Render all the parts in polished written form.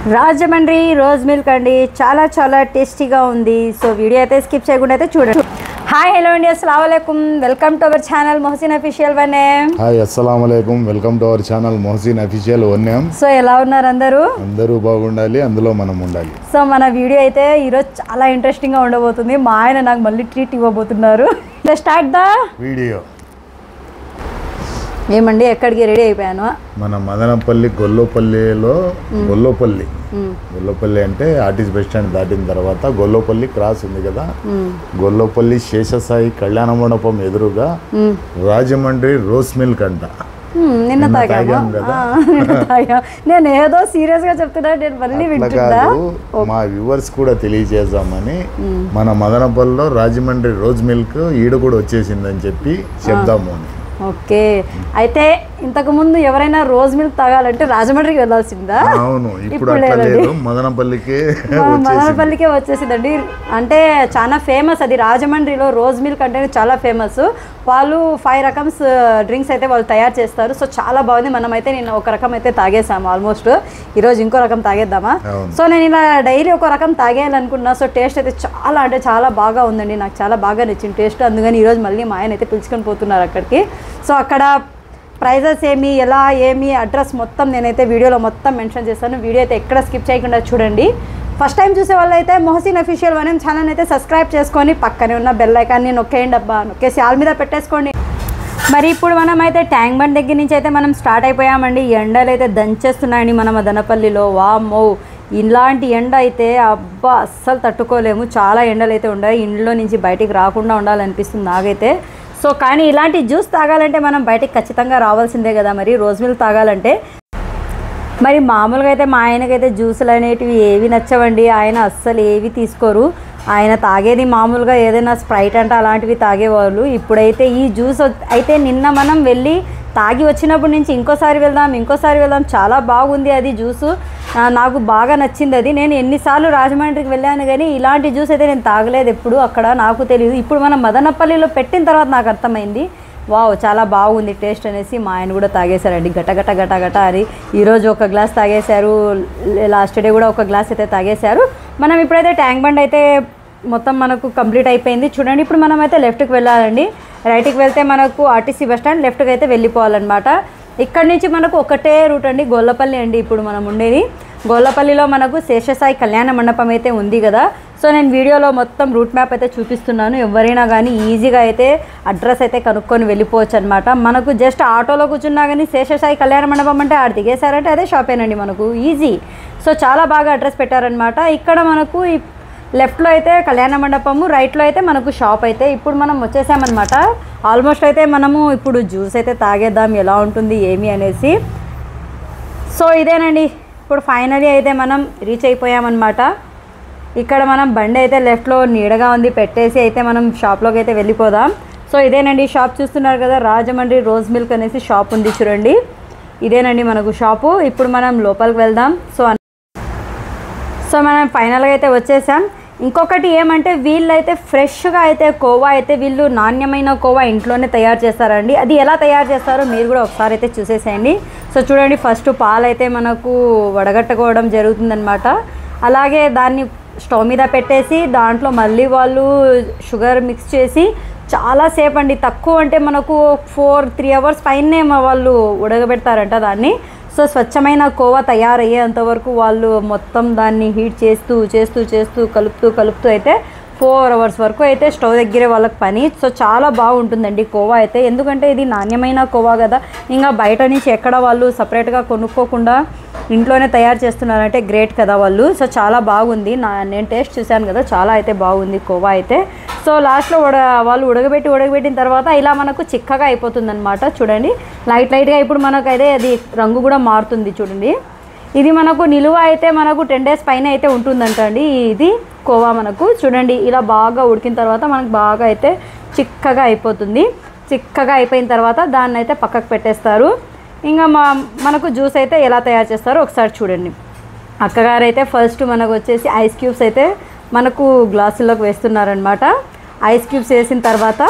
Rajahmundry rose milk అండి, చాలా చాలా టేస్టీగా ఉంది. సో వీడియో అయితే స్కిప్ చేయకుండా అయితే చూడండి. హాయ్ హలో అండి, అస్సలాము అలైకుమ్, welcome to our channel Mohsin official one name. Hi అస్సలాము అలైకుమ్, welcome to our channel Mohsin official one name. So ఎలా ఉన్నారు అందరూ? అందరూ బాగుండాలి, అందులో మనం ఉండాలి. సో మన వీడియో అయితే ఈరోజు చాలా ఇంట్రెస్టింగ్గా ఉండబోతుంది. మా ఆయన నాకు మళ్ళీ ట్రీట్ ఇవ్వబోతున్నారు. Start the video. ఏమండి, ఎక్కడికి రెడీ అయిపోయాను? మన మదనపల్లి గొల్లపల్లిలో గొల్లపల్లి అంటే ఆర్టీసీ బస్ స్టాండ్ దాటిన తర్వాత గొల్లపల్లి క్రాస్ ఉంది కదా, గొల్లపల్లి శేషసాయి కళ్యాణ మండపం ఎదురుగా రాజమండ్రి రోజ్ మిల్క్ అంట. నిన్న తాగాము కదా. నేను ఏదో సీరియస్ గా చెప్తున్నా, నేను మళ్ళీ వింటున్నా. మా వ్యూవర్స్ కూడా తెలియజేద్దామని మన మదనపల్లిలో రాజమండ్రి రోజ్ మిల్క్ ఈడ కూడా వచ్చేసిందని చెప్పి చెప్దాము అని. ఓకే, అయితే ఇంతకు ముందు ఎవరైనా రోజ్ మిల్క్ తాగాలంటే రాజమండ్రికి వెళ్ళాల్సిందా? అవును, ఇప్పుడు మదనపల్లికే వచ్చేసిందండి. అంటే చాలా ఫేమస్ అది, రాజమండ్రిలో రోజ్ మిల్క్ అంటే చాలా ఫేమస్. వాళ్ళు 5 రకమ్స్ డ్రింక్స్ అయితే వాళ్ళు తయారు చేస్తారు. సో చాలా బాగుంది. మనం అయితే నేను ఒక రకం అయితే తాగేసాము ఆల్మోస్ట్. ఈరోజు ఇంకో రకం తాగేద్దామా? సో నేను ఇలా డైలీ ఒక రకం తాగేయాలనుకున్నా. సో టేస్ట్ అయితే చాలా అంటే చాలా బాగా ఉందండి, నాకు చాలా బాగా నచ్చింది టేస్ట్. అందుకని ఈరోజు మళ్ళీ మా ఆయన అయితే పిలుచుకొని పోతున్నారు అక్కడికి. సో అక్కడ ప్రైజెస్ ఏమి, ఎలా ఏమి, అడ్రస్ మొత్తం నేనైతే వీడియోలో మొత్తం మెన్షన్ చేస్తాను. వీడియో అయితే ఎక్కడ స్కిప్ చేయకుండా చూడండి. ఫస్ట్ టైం చూసే వాళ్ళు అయితే Mohsin official one name channel అయితే సబ్స్క్రైబ్ చేసుకొని పక్కనే ఉన్న బెల్ ఐకాన్ని నొక్కేయండి అబ్బా, నొక్కేసి ఆల్ మీద పెట్టేసుకోండి. మరి ఇప్పుడు మనం అయితే ట్యాంక్ బండ్ దగ్గర నుంచి అయితే మనం స్టార్ట్ అయిపోయామండి. ఎండలు అయితే దంచేస్తున్నాయండి మన మదనపల్లిలో. వామ్మో, ఇలాంటి ఎండ అయితే అబ్బా అస్సలు తట్టుకోలేము. చాలా ఎండలు అయితే ఉన్నాయి, ఇంట్లో నుంచి బయటికి రాకుండా ఉండాలనిపిస్తుంది నాకైతే. సో కానీ ఇలాంటి జ్యూస్ తాగాలంటే మనం బయటికి ఖచ్చితంగా రావాల్సిందే కదా, మరి రోజ్ మిల్క్ తాగాలంటే. మరి మామూలుగా అయితే మా ఆయనకైతే జ్యూసులు అనేటివి ఏవి నచ్చవండి. ఆయన అస్సలు ఏవి తీసుకోరు. ఆయన తాగేది మామూలుగా ఏదైనా స్ప్రైట్ అంటే అలాంటివి తాగేవాళ్ళు. ఇప్పుడైతే ఈ జ్యూస్ అయితే నిన్న మనం వెళ్ళి తాగి వచ్చినప్పటి నుంచి ఇంకోసారి వెళ్దాం, చాలా బాగుంది అది జ్యూసు. నాకు బాగా నచ్చింది అది. నేను ఎన్నిసార్లు రాజమండ్రికి వెళ్ళాను కానీ ఇలాంటి జ్యూస్ అయితే నేను తాగలేదు ఎప్పుడు అక్కడ, నాకు తెలియదు. ఇప్పుడు మనం మదనపల్లిలో పెట్టిన తర్వాత నాకు అర్థమైంది, వావ్ చాలా బాగుంది టేస్ట్ అనేసి. మా ఆయన కూడా తాగేశారండి గట అని. ఈరోజు ఒక గ్లాస్ తాగేశారు, లాస్ట్ డే కూడా ఒక గ్లాస్ అయితే తాగేశారు. మనం ఇప్పుడైతే ట్యాంక్ బండ్ అయితే మొత్తం మనకు కంప్లీట్ అయిపోయింది. చూడండి, ఇప్పుడు మనం అయితే లెఫ్ట్కి వెళ్ళాలండి. రైట్కి వెళ్తే మనకు ఆర్టీసీ బస్ స్టాండ్, లెఫ్ట్కి అయితే వెళ్ళిపోవాలన్నమాట. ఇక్కడ నుంచి మనకు ఒకటే రూట్ అండి, గొల్లపల్లి అండి ఇప్పుడు మనం ఉండేది. గొల్లపల్లిలో మనకు శేషసాయి కళ్యాణ మండపం అయితే ఉంది కదా. సో నేను వీడియోలో మొత్తం రూట్ మ్యాప్ అయితే చూపిస్తున్నాను. ఎవరైనా కానీ ఈజీగా అయితే అడ్రస్ అయితే కనుక్కొని వెళ్ళిపోవచ్చు అనమాట. మనకు జస్ట్ ఆటోలో కూర్చున్నా కానీ శేషసాయి కళ్యాణ మండపం అంటే ఆడ దిగేశారంటే అదే షాపేనండి మనకు, ఈజీ. సో చాలా బాగా అడ్రస్ పెట్టారనమాట. ఇక్కడ మనకు లెఫ్ట్లో అయితే కళ్యాణ మండపము, రైట్లో అయితే మనకు షాప్ అయితే. ఇప్పుడు మనం వచ్చేసామన్నమాట. ఆల్మోస్ట్ అయితే మనము ఇప్పుడు జ్యూస్ అయితే తాగేద్దాం ఎలా ఉంటుంది ఏమి అనేసి. సో ఇదేనండి, ఇప్పుడు ఫైనలీ అయితే మనం రీచ్ అయిపోయామన్నమాట. ఇక్కడ మనం బండి అయితే లెఫ్ట్లో నీడగా ఉంది పెట్టేసి అయితే మనం షాప్లోకి అయితే వెళ్ళిపోదాం. సో ఇదేనండి షాప్, చూస్తున్నారు కదా, రాజమండ్రి రోజ్ మిల్క్ అనేసి షాప్ ఉంది చూడండి. ఇదేనండి మనకు షాపు. ఇప్పుడు మనం లోపలికి వెళ్దాం. సో మనం ఫైనల్గా అయితే వచ్చేసాం. ఇంకొకటి ఏమంటే వీళ్ళైతే ఫ్రెష్గా అయితే కోవా అయితే వీళ్ళు నాణ్యమైన కోవా ఇంట్లోనే తయారు చేస్తారండి. అది ఎలా తయారు చేస్తారో మీరు కూడా ఒకసారి అయితే చూసేసేయండి. సో చూడండి, ఫస్ట్ పాలు అయితే మనకు వడగట్టుకోవడం జరుగుతుందన్నమాట. అలాగే దాన్ని స్టవ్ మీద పెట్టేసి దాంట్లో మళ్ళీ వాళ్ళు షుగర్ మిక్స్ చేసి చాలాసేపు అండి, తక్కువ అంటే మనకు 3 అవర్స్ పైనే వాళ్ళు ఉడకబెడతారంట దాన్ని. సో స్వచ్ఛమైన కోవా తయారయ్యేంత వరకు వాళ్ళు మొత్తం దాన్ని హీట్ చేస్తూ కలుపుతూ అయితే 4 అవర్స్ వరకు అయితే స్టవ్ దగ్గరే వాళ్ళకి పని. సో చాలా బాగుంటుందండి కోవా అయితే, ఎందుకంటే ఇది నాణ్యమైన కోవా కదా. ఇంకా బయట నుంచి ఎక్కడ వాళ్ళు సపరేట్గా కొనుక్కోకుండా ఇంట్లోనే తయారు చేస్తున్నారంటే గ్రేట్ కదా వాళ్ళు. సో చాలా బాగుంది, నేను టేస్ట్ చూశాను కదా, చాలా అయితే బాగుంది కోవా అయితే. సో లాస్ట్లో వాళ్ళు ఉడకబెట్టిన తర్వాత ఇలా మనకు చిక్కగా అయిపోతుంది అనమాట. చూడండి, లైట్గా ఇప్పుడు మనకైతే అది రంగు కూడా మారుతుంది చూడండి. ఇది మనకు నిలువ అయితే మనకు 10 days పైన అయితే ఉంటుందంట అండి ఇది కోవా మనకు. చూడండి, ఇలా బాగా ఉడికిన తర్వాత మనకు బాగా అయితే చిక్కగా అయిపోతుంది. చిక్కగా అయిపోయిన తర్వాత దాన్ని అయితే పక్కకు పెట్టేస్తారు. ఇంకా మనకు జ్యూస్ అయితే ఎలా తయారు చేస్తారో ఒకసారి చూడండి. అక్కగారు అయితే ఫస్ట్ మనకు వచ్చేసి ఐస్ క్యూబ్స్ అయితే మనకు గ్లాసుల్లోకి వేస్తున్నారనమాట. ఐస్ క్యూబ్స్ వేసిన తర్వాత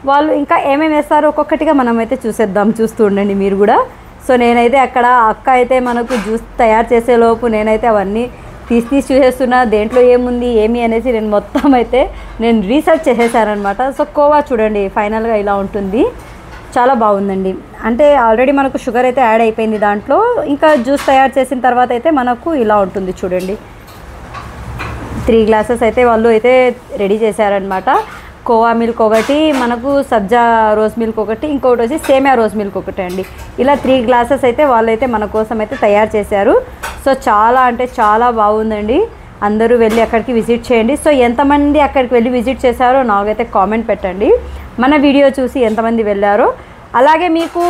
వాళ్ళు ఇంకా ఏమేమి వేస్తారో ఒక్కొక్కటిగా మనం అయితే చూస్తూ ఉండండి మీరు కూడా. సో నేనైతే అక్కడ అక్క అయితే మనకు జ్యూస్ తయారు చేసేలోపు నేనైతే అవన్నీ తీసి చూసేస్తున్నా, దేంట్లో ఏముంది ఏమి అనేసి నేను మొత్తం అయితే నేను రీసెర్చ్ చేసేసానమాట. సో కోవా చూడండి ఫైనల్గా ఇలా ఉంటుంది, చాలా బాగుందండి. అంటే ఆల్రెడీ మనకు షుగర్ అయితే యాడ్ అయిపోయింది దాంట్లో, ఇంకా జ్యూస్ తయారు చేసిన తర్వాత అయితే మనకు ఇలా ఉంటుంది చూడండి. 3 గ్లాసెస్ అయితే వాళ్ళు అయితే రెడీ చేశారనమాట. కోవా మిల్క్ ఒకటి, మనకు సబ్జా రోజ్ మిల్క్ ఒకటి, ఇంకొకటి వచ్చి సేమియా రోజ్ మిల్క్ ఒకటి అండి. ఇలా 3 గ్లాసెస్ అయితే వాళ్ళైతే మన కోసం అయితే తయారు చేశారు. సో చాలా అంటే చాలా బాగుందండి. అందరూ వెళ్ళి అక్కడికి విజిట్ చేయండి. సో ఎంతమంది అక్కడికి వెళ్ళి విజిట్ చేశారో నాకైతే కామెంట్ పెట్టండి, మన వీడియో చూసి ఎంతమంది వెళ్ళారో. అలాగే మీకు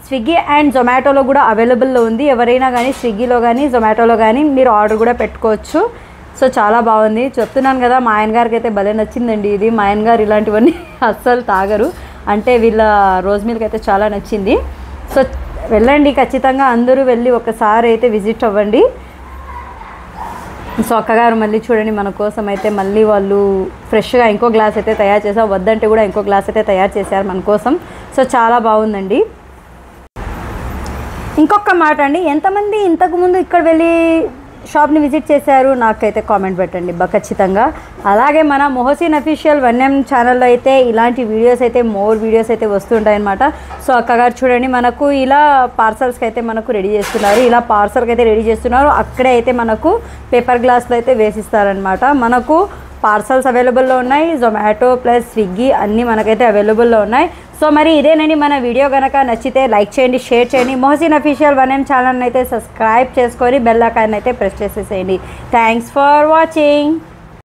స్విగ్గీ అండ్ జొమాటోలో కూడా అవైలబుల్లో ఉంది. ఎవరైనా కానీ స్విగ్గీలో కానీ జొమాటోలో కానీ మీరు ఆర్డర్ కూడా పెట్టుకోవచ్చు. సో చాలా బాగుంది, చెప్తున్నాను కదా. మా ఆయన గారికి అయితే భలే నచ్చిందండి ఇది. మా ఆయన గారు ఇలాంటివన్నీ అస్సలు తాగరు, అంటే వీళ్ళ రోజ్ మిల్క్ అయితే చాలా నచ్చింది. సో వెళ్ళండి, ఖచ్చితంగా అందరూ వెళ్ళి ఒకసారి అయితే విజిట్ అవ్వండి. సో అక్కగారు మళ్ళీ చూడండి మన కోసం అయితే మళ్ళీ వాళ్ళు ఫ్రెష్గా ఇంకో గ్లాస్ అయితే తయారు చేశారు, వద్దంటే కూడా ఇంకో గ్లాస్ అయితే తయారు చేశారు మన కోసం. సో చాలా బాగుందండి. ఇంకొక మాట అండి, ఎంతమంది ఇంతకుముందు ఇక్కడ వెళ్ళి షాప్ని విజిట్ చేశారు నాకైతే కామెంట్ పెట్టండి ఖచ్చితంగా. అలాగే మన మొహసిన్ అఫీషియల్ 1M ఛానల్లో అయితే ఇలాంటి వీడియోస్ అయితే మోర్ వీడియోస్ అయితే వస్తుంటాయన్నమాట. సో అక్కగారు చూడండి మనకు ఇలా పార్సల్స్కి అయితే మనకు రెడీ చేస్తున్నారు, ఇలా పార్సల్కి అయితే రెడీ చేస్తున్నారు. అక్కడే అయితే మనకు పేపర్ గ్లాస్లో అయితే వేసిస్తారనమాట. మనకు పార్సల్స్ అవైలబుల్లో ఉన్నాయి, జొమాటో ప్లస్ స్విగ్గీ అన్నీ మనకైతే అవైలబుల్లో ఉన్నాయి. సో మరి ఇదేనండి మన వీడియో కనుక నచ్చితే లైక్ చేయండి, షేర్ చేయండి. మొహసిన్ అఫీషియల్ 1M ఛానల్ని అయితే సబ్స్క్రైబ్ చేసుకొని బెల్ ఐకాన్ అయితే ప్రెస్ చేసేసేయండి. Thanks for watching.